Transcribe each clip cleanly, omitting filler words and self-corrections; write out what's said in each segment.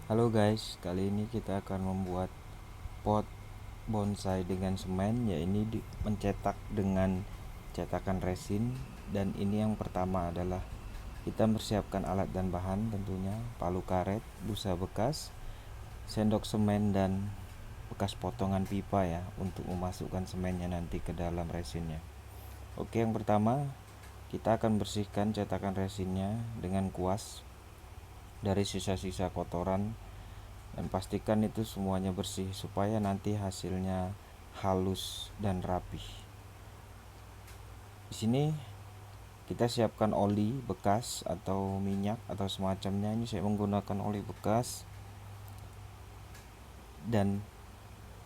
Halo guys, kali ini kita akan membuat pot bonsai dengan semen, yaitu mencetak dengan cetakan resin. Dan ini yang pertama adalah kita mempersiapkan alat dan bahan, tentunya palu karet, busa bekas, sendok semen, dan bekas potongan pipa ya, untuk memasukkan semennya nanti ke dalam resinnya. Oke, yang pertama kita akan bersihkan cetakan resinnya dengan kuas dari sisa-sisa kotoran, dan pastikan itu semuanya bersih supaya nanti hasilnya halus dan rapih. Di sini kita siapkan oli bekas atau minyak atau semacamnya. Ini saya menggunakan oli bekas dan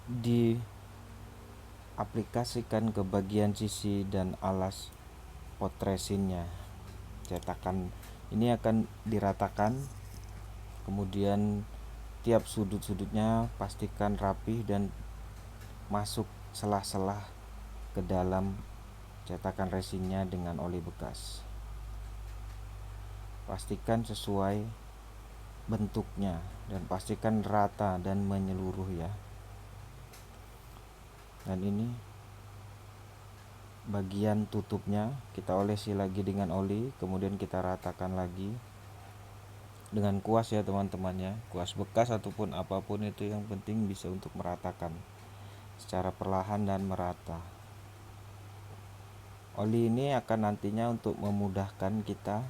diaplikasikan ke bagian sisi dan alas pot resinnya. Cetakan ini akan diratakan, kemudian tiap sudut-sudutnya pastikan rapih dan masuk selah-selah ke dalam cetakan resinnya dengan oli bekas. Pastikan sesuai bentuknya dan pastikan rata dan menyeluruh ya. Dan ini bagian tutupnya kita olesi lagi dengan oli, kemudian kita ratakan lagi dengan kuas ya teman-teman ya. Kuas bekas ataupun apapun itu, yang penting bisa untuk meratakan secara perlahan dan merata. Oli ini akan nantinya untuk memudahkan kita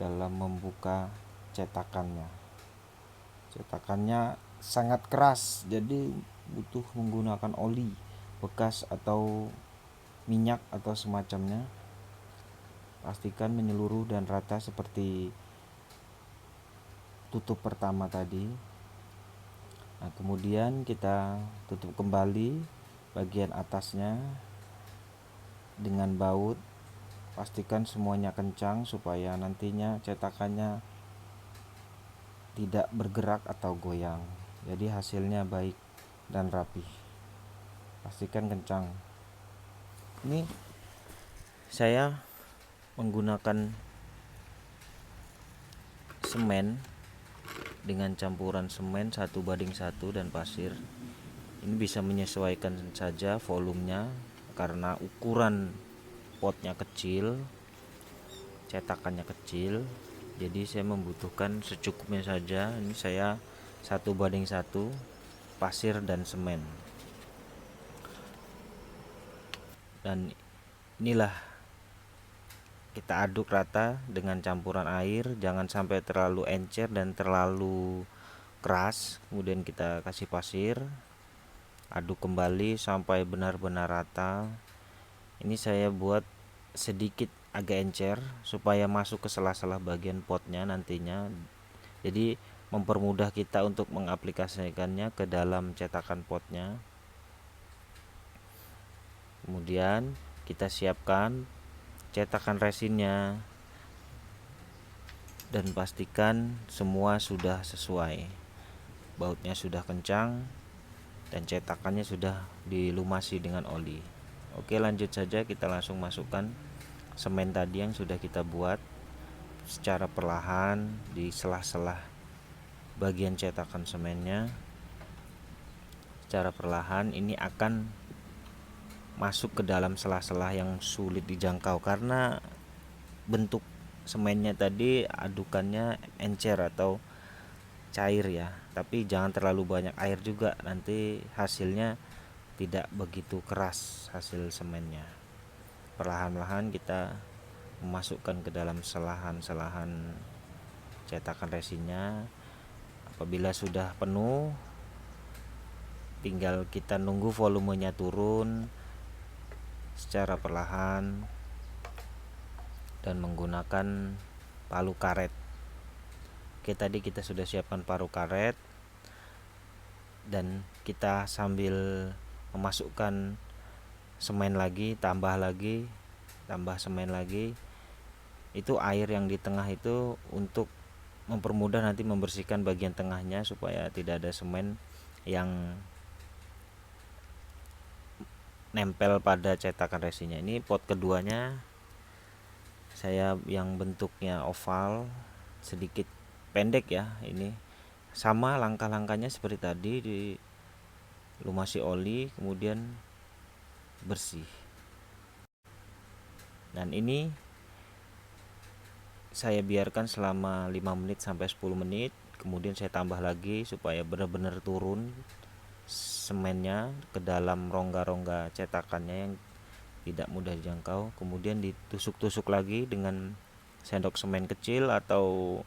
dalam membuka cetakannya. Cetakannya sangat keras, jadi butuh menggunakan oli bekas atau minyak atau semacamnya. Pastikan menyeluruh dan rata seperti tutup pertama tadi. Nah, kemudian kita tutup kembali bagian atasnya dengan baut. Pastikan semuanya kencang supaya nantinya cetakannya tidak bergerak atau goyang, jadi hasilnya baik dan rapi. Pastikan kencang. Ini saya menggunakan semen dengan campuran semen 1:1 dan pasir. Ini bisa menyesuaikan saja volumenya karena ukuran potnya kecil, cetakannya kecil, jadi saya membutuhkan secukupnya saja. Ini saya 1:1 pasir dan semen. Dan inilah kita aduk rata dengan campuran air, jangan sampai terlalu encer dan terlalu keras. Kemudian kita kasih pasir, aduk kembali sampai benar-benar rata. Ini saya buat sedikit agak encer supaya masuk ke sela-sela bagian potnya nantinya, jadi mempermudah kita untuk mengaplikasikannya ke dalam cetakan potnya. Kemudian kita siapkan cetakan resinnya dan pastikan semua sudah sesuai, bautnya sudah kencang dan cetakannya sudah dilumasi dengan oli. Oke, lanjut saja, kita langsung masukkan semen tadi yang sudah kita buat secara perlahan di sela-sela bagian cetakan semennya. Secara perlahan ini akan masuk ke dalam sela-sela yang sulit dijangkau karena bentuk semennya tadi adukannya encer atau cair ya, tapi jangan terlalu banyak air juga, nanti hasilnya tidak begitu keras hasil semennya. Perlahan-lahan kita memasukkan ke dalam selahan-selahan cetakan resinnya. Apabila sudah penuh, tinggal kita nunggu volumenya turun secara perlahan dan menggunakan palu karet. Oke, tadi kita sudah siapkan palu karet dan kita sambil memasukkan semen lagi, tambah semen lagi. Itu air yang di tengah itu untuk mempermudah nanti membersihkan bagian tengahnya supaya tidak ada semen yang nempel pada cetakan resinnya. Ini pot keduanya saya yang bentuknya oval, sedikit pendek ya ini, sama langkah-langkahnya seperti tadi, dilumasi oli kemudian bersih. Dan ini saya biarkan selama 5 menit sampai 10 menit, kemudian saya tambah lagi supaya benar-benar turun semennya ke dalam rongga-rongga cetakannya yang tidak mudah dijangkau. Kemudian ditusuk-tusuk lagi dengan sendok semen kecil atau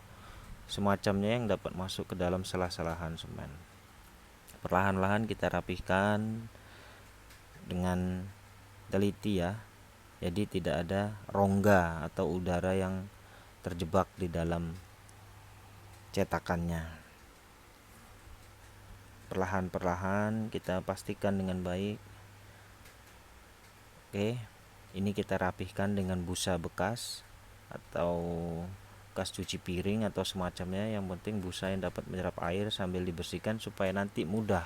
semacamnya yang dapat masuk ke dalam selah-selahan semen. Perlahan-lahan kita rapihkan dengan teliti ya, jadi tidak ada rongga atau udara yang terjebak di dalam cetakannya. Perlahan-perlahan kita pastikan dengan baik. Oke, ini kita rapihkan dengan busa bekas atau bekas cuci piring atau semacamnya, yang penting busa yang dapat menyerap air sambil dibersihkan supaya nanti mudah.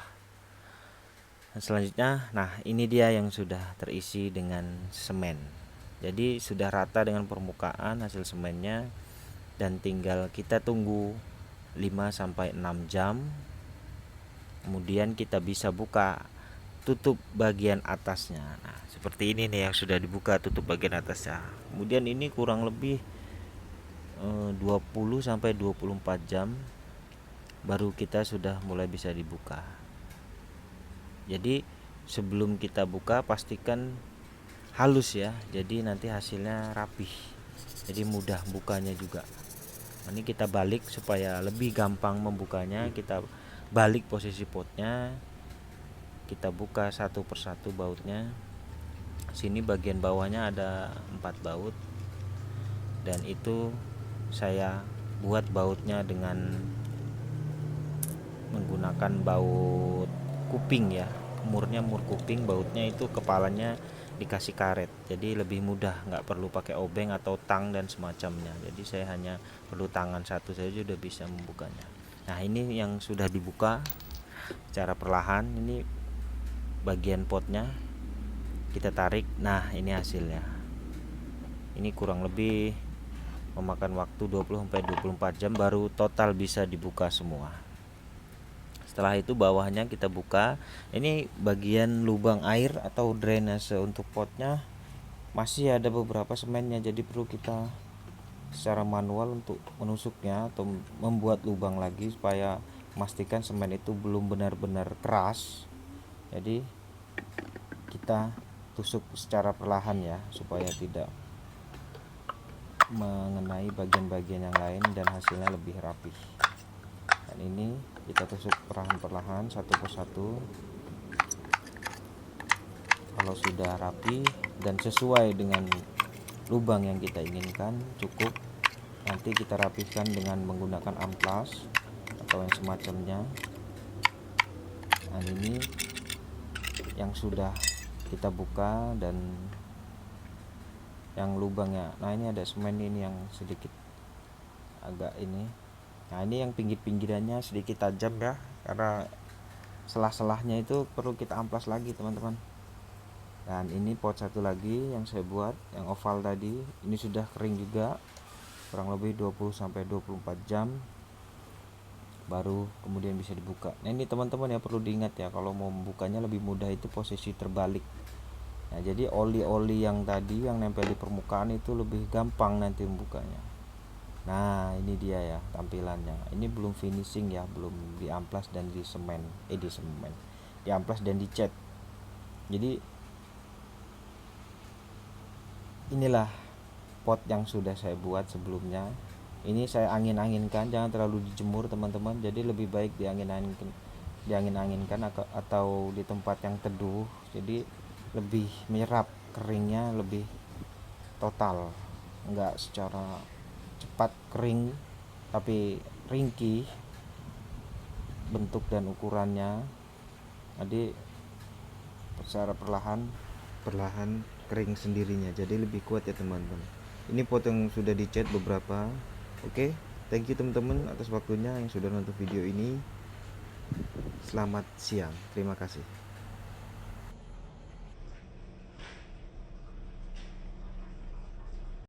Dan selanjutnya, nah ini dia yang sudah terisi dengan semen. Jadi sudah rata dengan permukaan hasil semennya, dan tinggal kita tunggu 5-6 jam. Kemudian kita bisa buka tutup bagian atasnya. Nah, seperti ini nih yang sudah dibuka tutup bagian atasnya. Kemudian ini kurang lebih 20-24 jam baru kita sudah mulai bisa dibuka. Jadi sebelum kita buka pastikan halus ya, jadi nanti hasilnya rapih, jadi mudah bukanya juga. Ini kita balik supaya lebih gampang membukanya. Kita balik posisi potnya, kita buka satu persatu bautnya. Sini bagian bawahnya ada 4 baut, dan itu saya buat bautnya dengan menggunakan baut kuping ya, murnya mur kuping. Bautnya itu kepalanya dikasih karet, jadi lebih mudah, nggak perlu pakai obeng atau tang dan semacamnya. Jadi saya hanya perlu tangan satu saja sudah bisa membukanya. Nah ini yang sudah dibuka secara perlahan. Ini bagian potnya kita tarik. Nah ini hasilnya. Ini kurang lebih memakan waktu 20-24 jam baru total bisa dibuka semua. Setelah itu bawahnya kita buka. Ini bagian lubang air atau drainase untuk potnya masih ada beberapa semennya, jadi perlu kita secara manual untuk menusuknya atau membuat lubang lagi supaya memastikan semen itu belum benar-benar keras. Jadi kita tusuk secara perlahan ya, supaya tidak mengenai bagian-bagian yang lain dan hasilnya lebih rapih. Dan ini kita tusuk perlahan-perlahan satu persatu. Kalau sudah rapi dan sesuai dengan lubang yang kita inginkan, cukup. Nanti kita rapihkan dengan menggunakan amplas atau yang semacamnya. Nah ini yang sudah kita buka dan yang lubangnya. Nah ini ada semen ini yang sedikit agak ini. Nah ini yang pinggir-pinggirannya sedikit tajam ya, karena selah-selahnya itu perlu kita amplas lagi teman-teman. Dan ini pot satu lagi yang saya buat, yang oval tadi, ini sudah kering juga, kurang lebih 20-24 jam baru kemudian bisa dibuka. Nah ini teman-teman ya perlu diingat ya, kalau mau membukanya lebih mudah itu posisi terbalik. Nah jadi oli-oli yang tadi yang nempel di permukaan itu lebih gampang nanti membukanya. Nah ini dia ya tampilannya. Ini belum finishing ya, belum diamplas dan di semen, diamplas dan dicat. Jadi inilah pot yang sudah saya buat sebelumnya. Ini saya angin-anginkan, jangan terlalu dijemur teman-teman. Jadi lebih baik diangin-anginkan atau di tempat yang teduh. Jadi lebih menyerap, keringnya lebih total, enggak secara cepat kering tapi ringkih bentuk dan ukurannya. Jadi secara perlahan kering sendirinya, jadi lebih kuat ya teman-teman. Ini pot yang sudah dicat beberapa. Oke, thank you teman-teman atas waktunya yang sudah nonton video ini. Selamat siang, terima kasih.